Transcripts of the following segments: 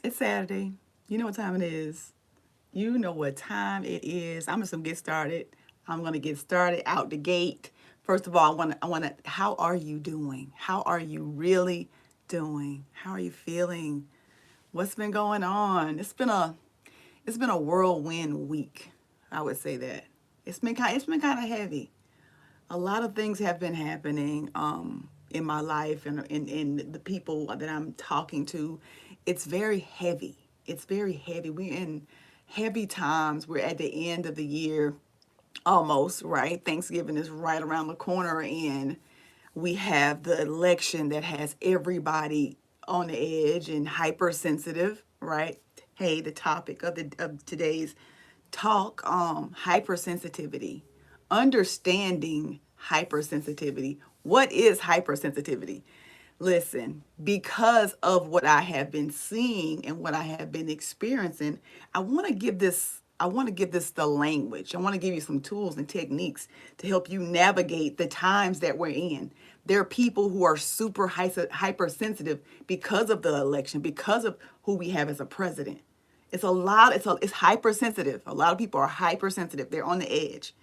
It's Saturday. You know what time it is. You know what time it is. I'm just gonna get started. I'm gonna get started out the gate. First of all, I wanna how are you doing? How are you really doing? How are you feeling? What's been going on? It's been a whirlwind week. I would say that. It's been kind of heavy. A lot of things have been happening in my life and in the people that I'm talking to. It's very heavy. It's very heavy. We're in heavy times. We're at the end of the year almost, right? Thanksgiving is right around the corner, and we have the election that has everybody on the edge and hypersensitive, right? Hey, the topic of today's talk, hypersensitivity, understanding hypersensitivity. What is hypersensitivity? Listen, because of what I have been seeing and what I have been experiencing, I want to give this the language. I want to give you some tools and techniques to help you navigate the times that we're in. There are people who are super hypersensitive because of the election, because of who we have as a president. It's hypersensitive. A lot of people are hypersensitive. They're on the edge.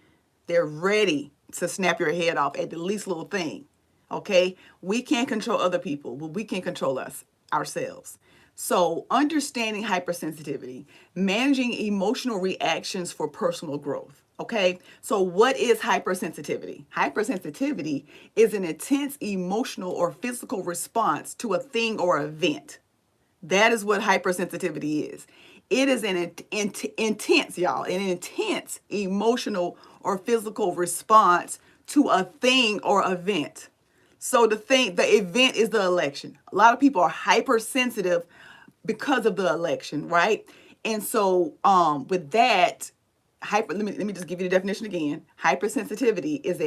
They're ready to snap your head off at the least little thing. Okay? We can't control other people, but we can control ourselves. So, understanding hypersensitivity, managing emotional reactions for personal growth. Okay? So, what is hypersensitivity? Hypersensitivity is an intense emotional or physical response to a thing or event. That is what hypersensitivity is. It is an intense, y'all, an intense emotional or physical response to a thing or event. So the event is the election. A lot of people are hypersensitive because of the election, right? And so with that, let me just give you the definition again. Hypersensitivity is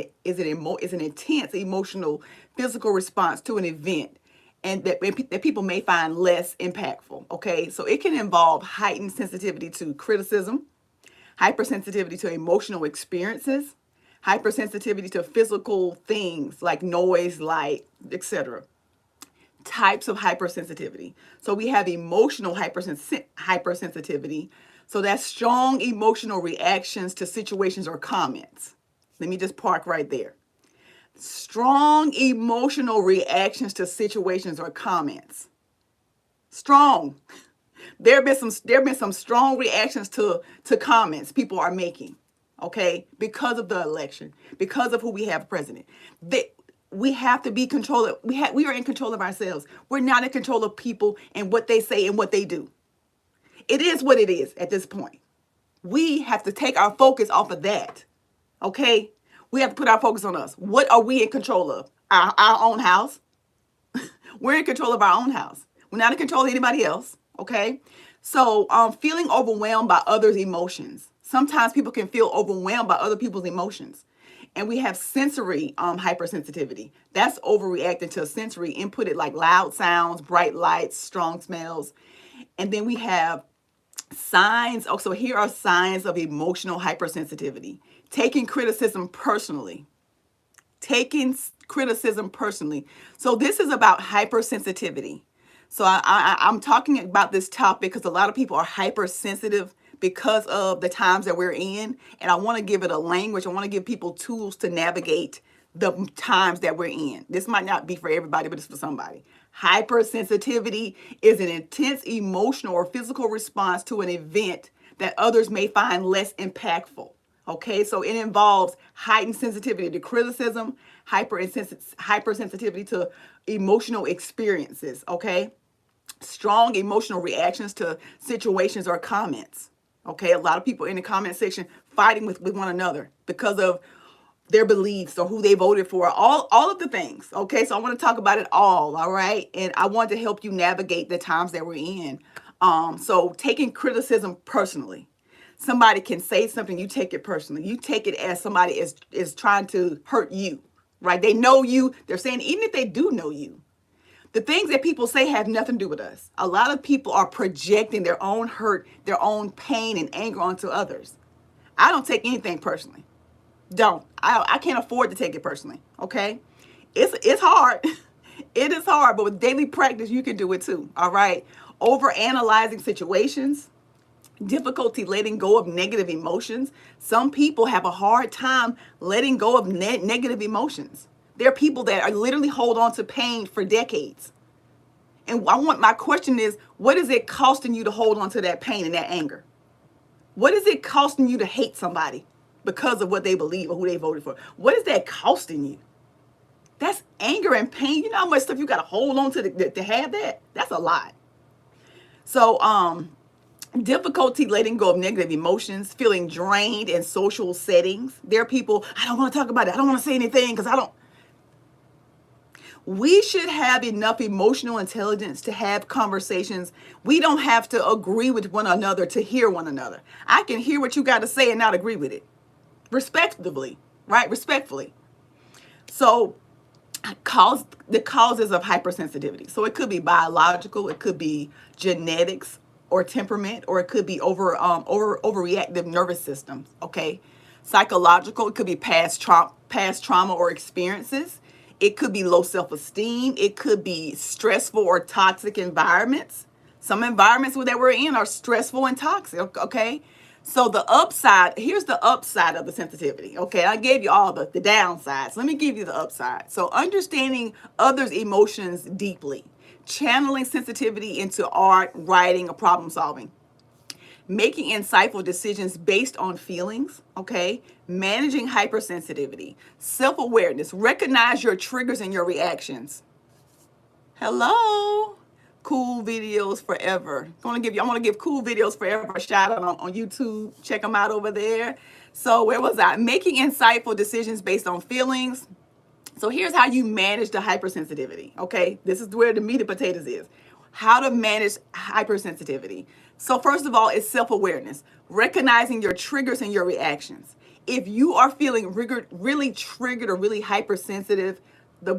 an intense emotional physical response to an event and that people may find less impactful. Okay, so it can involve heightened sensitivity to criticism, hypersensitivity to emotional experiences, hypersensitivity to physical things like noise, light, etc. Types of hypersensitivity. So we have emotional hypersensitivity. So that's strong emotional reactions to situations or comments. Let me just park right there. Strong emotional reactions to situations or comments. Strong. There have been some strong reactions to comments people are making, okay, because of the election, because of who we have president. We have to be control. We are in control of ourselves. We're not in control of people and what they say and what they do. It is what it is at this point. We have to take our focus off of that. Okay? We have to put our focus on us. What are we in control of? Our own house. We're in control of our own house. We're not in control of anybody else. Okay? So, feeling overwhelmed by others' emotions. Sometimes people can feel overwhelmed by other people's emotions. And we have sensory hypersensitivity. That's overreacting to sensory input, like loud sounds, bright lights, strong smells. And then we have signs. Oh, so here are signs of emotional hypersensitivity. Taking criticism personally. Taking criticism personally. So this is about hypersensitivity. So I'm talking about this topic because a lot of people are hypersensitive because of the times that we're in. And I want to give it a language. I want to give people tools to navigate the times that we're in. This might not be for everybody, but it's for somebody. Hypersensitivity is an intense emotional or physical response to an event that others may find less impactful. Okay, so it involves heightened sensitivity to criticism, hypersensitivity to emotional experiences. Okay, strong emotional reactions to situations or comments. Okay, a lot of people in the comment section fighting with one another because of their beliefs or who they voted for, all of the things. Okay, so I want to talk about it all right? And I want to help you navigate the times that we're in. So taking criticism personally. Somebody can say something, you take it personally. You take it as somebody is trying to hurt you, right? They know you. They're saying, even if they do know you, the things that people say have nothing to do with us. A lot of people are projecting their own hurt, their own pain and anger onto others. I don't take anything personally. Don't. I can't afford to take it personally. Okay, it's hard. It is hard, but with daily practice, you can do it too. All right. Over analyzing situations, difficulty letting go of negative emotions. Some people have a hard time letting go of negative emotions. There are people that are literally hold on to pain for decades. And my question is, what is it costing you to hold on to that pain and that anger? What is it costing you to hate somebody because of what they believe or who they voted for? What is that costing you? That's anger and pain. You know how much stuff you got to hold on to have that? That's a lot. So, difficulty letting go of negative emotions, feeling drained in social settings. There are people, I don't want to talk about it. I don't want to say anything because I don't. We should have enough emotional intelligence to have conversations. We don't have to agree with one another to hear one another. I can hear what you got to say and not agree with it. Respectfully, right? Respectfully. So, the causes of hypersensitivity. So it could be biological, it could be genetics or temperament, or it could be overreactive nervous systems. Okay, psychological, it could be past trauma or experiences. It could be low self-esteem. It could be stressful or toxic environments. Some environments that we're in are stressful and toxic. Okay. So here's the upside of the sensitivity. Okay, I gave you all the downsides. Let me give you the upside. So understanding others' emotions deeply, channeling sensitivity into art, writing, or problem solving, making insightful decisions based on feelings, okay? Managing hypersensitivity, self-awareness, recognize your triggers and your reactions. Hello. Cool Videos Forever. I want to give Cool Videos Forever a shout out on YouTube. Check them out over there. So where was I? Making insightful decisions based on feelings. So here's how you manage the hypersensitivity. Okay, this is where the meat and potatoes is. How to manage hypersensitivity. So first of all, it's self-awareness, recognizing your triggers and your reactions. If you are feeling really triggered or really hypersensitive, the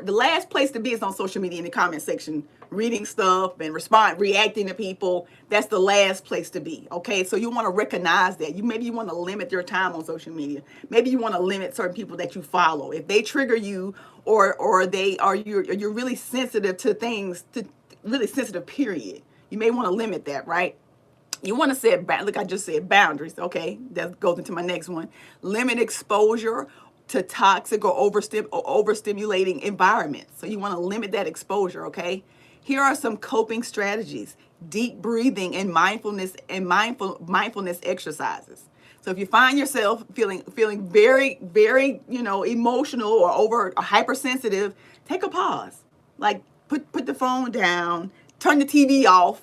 last place to be is on social media in the comment section, reading stuff and reacting to people. That's the last place to be. Okay, so you want to recognize that. Maybe you want to limit your time on social media. Maybe you want to limit certain people that you follow. If they trigger you, or you're really sensitive to things, really sensitive. Period. You may want to limit that, right? You want to set, look, I just said boundaries. Okay, that goes into my next one. Limit exposure to toxic or overstimulating environments. So you want to limit that exposure, okay? Here are some coping strategies: deep breathing and mindfulness exercises. So if you find yourself feeling very, very, emotional or hypersensitive, take a pause. Like put the phone down, turn the TV off,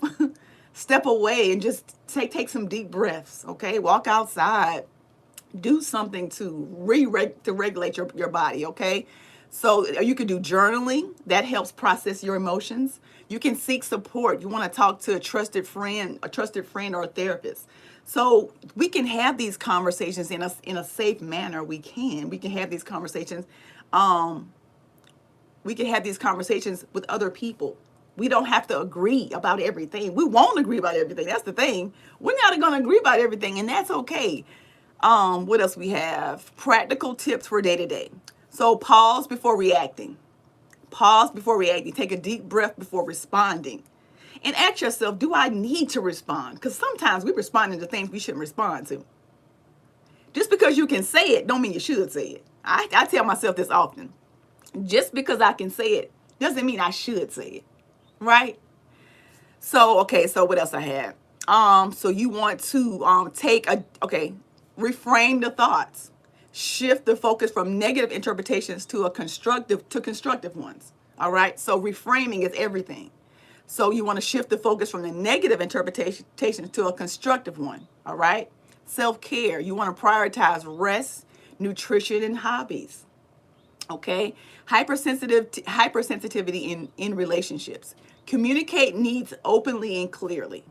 step away and just take some deep breaths, okay? Walk outside. Do something to regulate your body, okay? So you can do journaling. That helps process your emotions. You can seek support. You want to talk to a trusted friend or a therapist. So we can have these conversations in a safe manner. We can have these conversations. We can have these conversations with other people. We don't have to agree about everything. We won't agree about everything. That's the thing. We're not going to agree about everything, and that's okay. What else we have? Practical tips for day to day. So pause before reacting. Pause before reacting. Take a deep breath before responding. And ask yourself, do I need to respond? Because sometimes we respond to things we shouldn't respond to. Just because you can say it, don't mean you should say it. I tell myself this often. Just because I can say it doesn't mean I should say it. Right? So, okay, so what else I had? So you want to reframe the thoughts. Shift the focus from negative interpretations to constructive ones. All right? So reframing is everything. So you want to shift the focus from the negative interpretation to a constructive one. All right? Self-care. You want to prioritize rest, nutrition, and hobbies. Okay? Hypersensitivity in relationships. Communicate needs openly and clearly.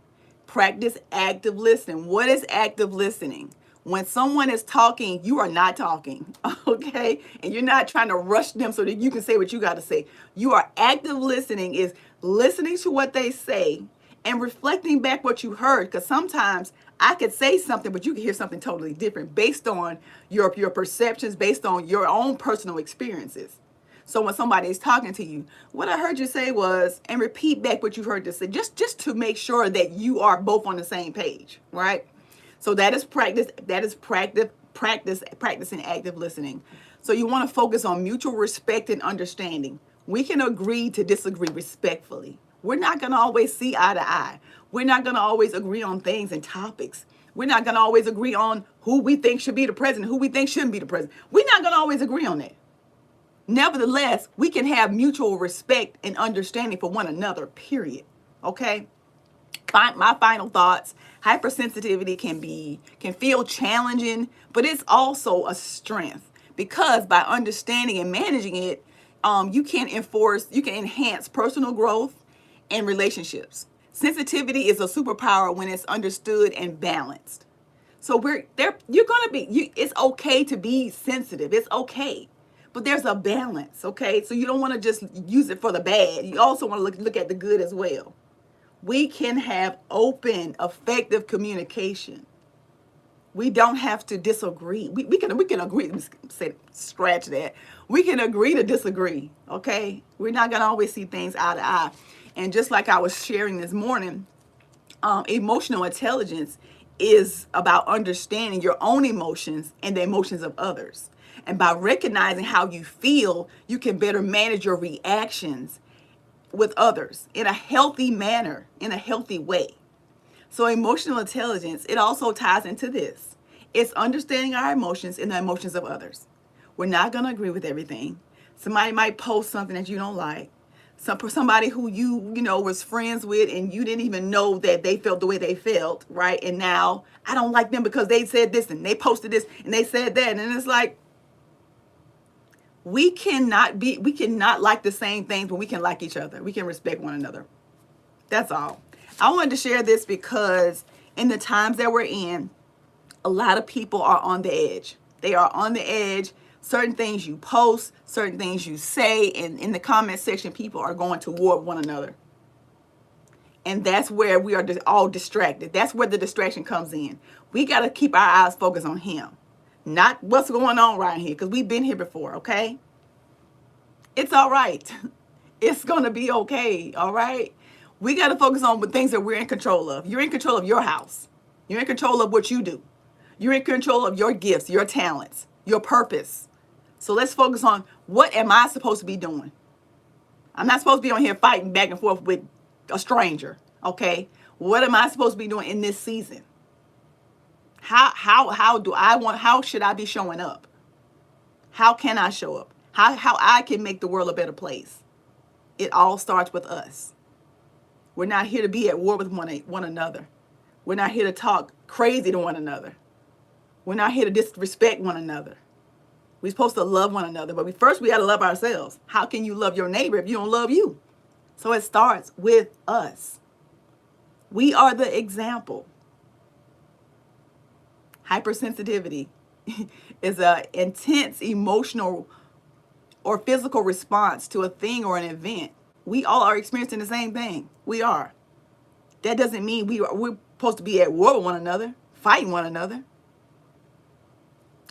Practice active listening. What is active listening? When someone is talking, you are not talking, okay? And you're not trying to rush them so that you can say what you got to say. You are active listening, is listening to what they say and reflecting back what you heard. Because sometimes I could say something, but you can hear something totally different based on your perceptions, based on your own personal experiences. So when somebody is talking to you, what I heard you say was, and repeat back what you heard to say, just to make sure that you are both on the same page, right? So that is practice. That is practicing active listening. So you want to focus on mutual respect and understanding. We can agree to disagree respectfully. We're not going to always see eye to eye. We're not going to always agree on things and topics. We're not going to always agree on who we think should be the president, who we think shouldn't be the president. We're not going to always agree on that. Nevertheless, we can have mutual respect and understanding for one another, period. Okay? My final thoughts: hypersensitivity can feel challenging, but it's also a strength, because by understanding and managing it, you can enhance personal growth and relationships. Sensitivity is a superpower when it's understood and balanced. So we're there. You're gonna be. It's okay to be sensitive. It's okay, but there's a balance. Okay, so you don't want to just use it for the bad. You also want to look at the good as well. We can have open, effective communication. We don't have to disagree. We can agree. Scratch that. We can agree to disagree. Okay, we're not gonna always see things eye to eye. And just like I was sharing this morning, emotional intelligence is about understanding your own emotions and the emotions of others. And by recognizing how you feel, you can better manage your reactions with others in a healthy manner, in a healthy way. So emotional intelligence, it also ties into this. It's understanding our emotions and the emotions of others. We're not going to agree with everything. Somebody might post something that you don't like. Somebody who you was friends with, and you didn't even know that they felt the way they felt, right? And now I don't like them because they said this and they posted this and they said that. And it's like, we cannot like the same things, but we can like each other. We can respect one another. That's all. I wanted to share this because in the times that we're in, a lot of people are on the edge. They are on the edge. Certain things you post, certain things you say, and in the comment section, people are going to war with one another. And that's where we are all distracted. That's where the distraction comes in. We got to keep our eyes focused on him, not what's going on right here, because we've been here before, okay? It's all right. It's going to be okay, all right? We got to focus on the things that we're in control of. You're in control of your house. You're in control of what you do. You're in control of your gifts, your talents, your purpose. So let's focus on, what am I supposed to be doing? I'm not supposed to be on here fighting back and forth with a stranger, okay? What am I supposed to be doing in this season? How should I be showing up? How can I show up? How I can make the world a better place? It all starts with us. We're not here to be at war with one another. We're not here to talk crazy to one another. We're not here to disrespect one another. We're supposed to love one another, but we got to love ourselves. How can you love your neighbor if you don't love you? So it starts with us. We are the example. Hypersensitivity is an intense emotional or physical response to a thing or an event. We all are experiencing the same thing. We are. That doesn't mean we're supposed to be at war with one another, fighting one another.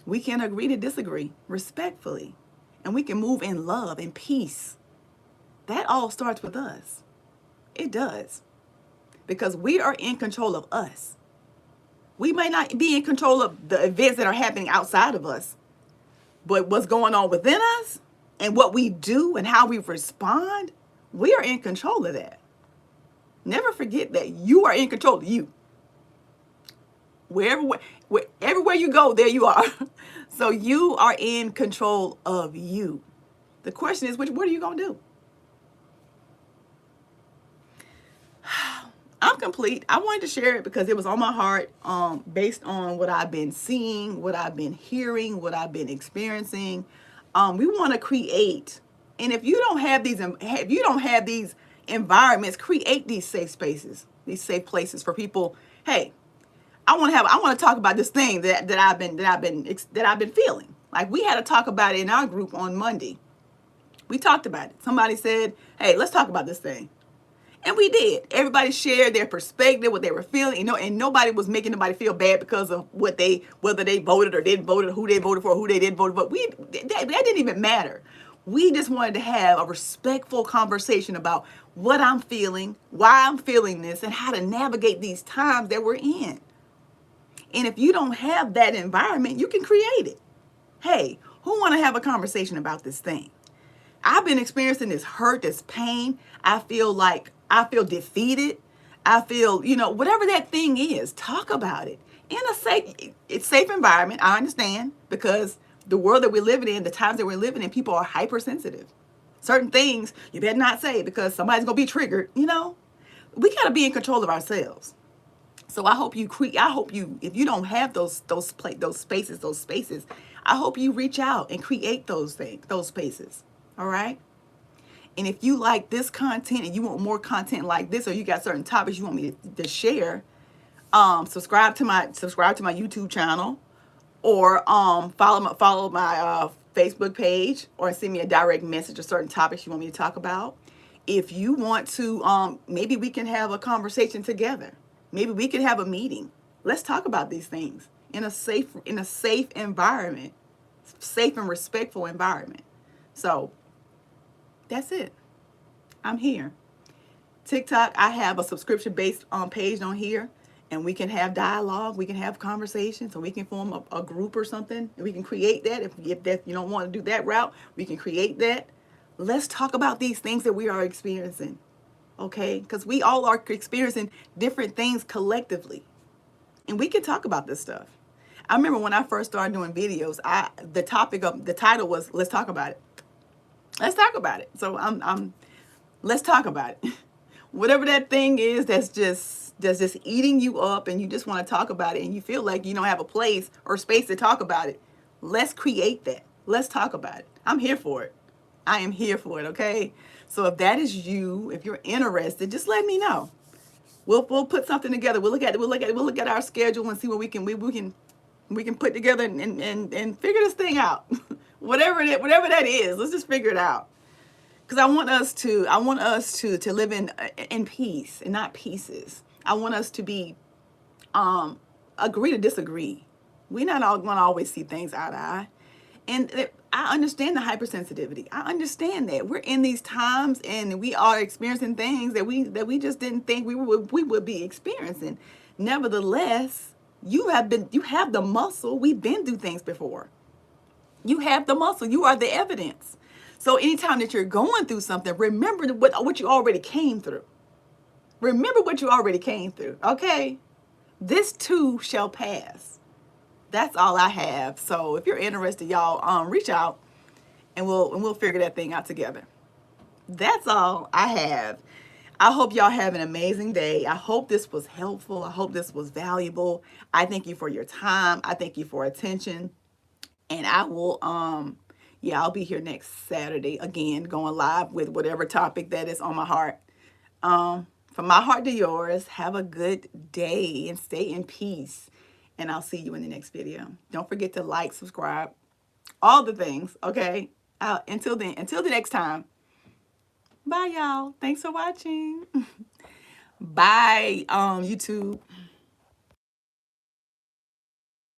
We can agree to disagree respectfully, and we can move in love and peace. That all starts with us. It does. Because we are in control of us. We may not be in control of the events that are happening outside of us, but what's going on within us and what we do and how we respond, we are in control of that. Never forget that you are in control of you. Everywhere you go, there you are. So you are in control of you. The question is, what are you going to do? I'm complete. I wanted to share it because it was on my heart, based on what I've been seeing, what I've been hearing, what I've been experiencing. We want to create, and if you don't have these environments, create these safe spaces, these safe places for people. Hey, I want to talk about this thing that I've been feeling. Like, we had to talk about it in our group on Monday. We talked about it. Somebody said, "Hey, let's talk about this thing." And we did. Everybody shared their perspective, what they were feeling, and nobody was making nobody feel bad because of whether they voted or didn't vote, or who they voted for, or who they didn't vote for. That didn't even matter. We just wanted to have a respectful conversation about what I'm feeling, why I'm feeling this, and how to navigate these times that we're in. And if you don't have that environment, you can create it. Hey, who want to have a conversation about this thing? I've been experiencing this hurt, this pain. I feel defeated. I feel, whatever that thing is, talk about it in a safe environment. I understand, because the world that we're living in, the times that we're living in, people are hypersensitive. Certain things you better not say because somebody's gonna be triggered. We gotta be in control of ourselves. So I hope you, if you don't have those spaces, I hope you reach out and create those spaces. All right. And if you like this content and you want more content like this, or you got certain topics you want me to share, subscribe to my YouTube channel, or follow my Facebook page, or send me a direct message of certain topics you want me to talk about. If you want to, maybe we can have a conversation together. Maybe we can have a meeting. Let's talk about these things in a safe environment, safe and respectful environment. So that's it. I'm here. TikTok, I have a subscription-based page on here, and we can have dialogue, we can have conversations, so we can form a group or something, and we can create that. If that you don't want to do that route, we can create that. Let's talk about these things that we are experiencing, okay? Because we all are experiencing different things collectively, and we can talk about this stuff. I remember when I first started doing videos, the title was "Let's Talk About It." Let's talk about it. So let's talk about it. Whatever that thing is that's just eating you up, and you just want to talk about it, and you feel like you don't have a place or space to talk about it, let's create that. Let's talk about it. I'm here for it. I am here for it, okay? So if that is you, if you're interested, just let me know. We'll put something together. We'll look at our schedule and see what we can put together and figure this thing out. whatever that is, let's just figure it out. Because I want us to live in peace and not pieces. I want us to be agree to disagree. We're not all going to always see things eye to eye. And I understand the hypersensitivity. I understand that we're in these times and we are experiencing things that we just didn't think we would be experiencing. Nevertheless, you have the muscle. We've been through things before. You have the muscle. You are the evidence. So anytime that you're going through something, remember what you already came through. Remember what you already came through. Okay? This too shall pass. That's all I have. So if you're interested, y'all, reach out and we'll figure that thing out together. That's all I have. I hope y'all have an amazing day. I hope this was helpful. I hope this was valuable. I thank you for your time. I thank you for attention. And I will I'll be here next Saturday again, going live with whatever topic that is on my heart. From my heart to yours, have a good day and stay in peace. And I'll see you in the next video. Don't forget to like, subscribe, all the things, okay? Until the next time. Bye, y'all. Thanks for watching. Bye, YouTube.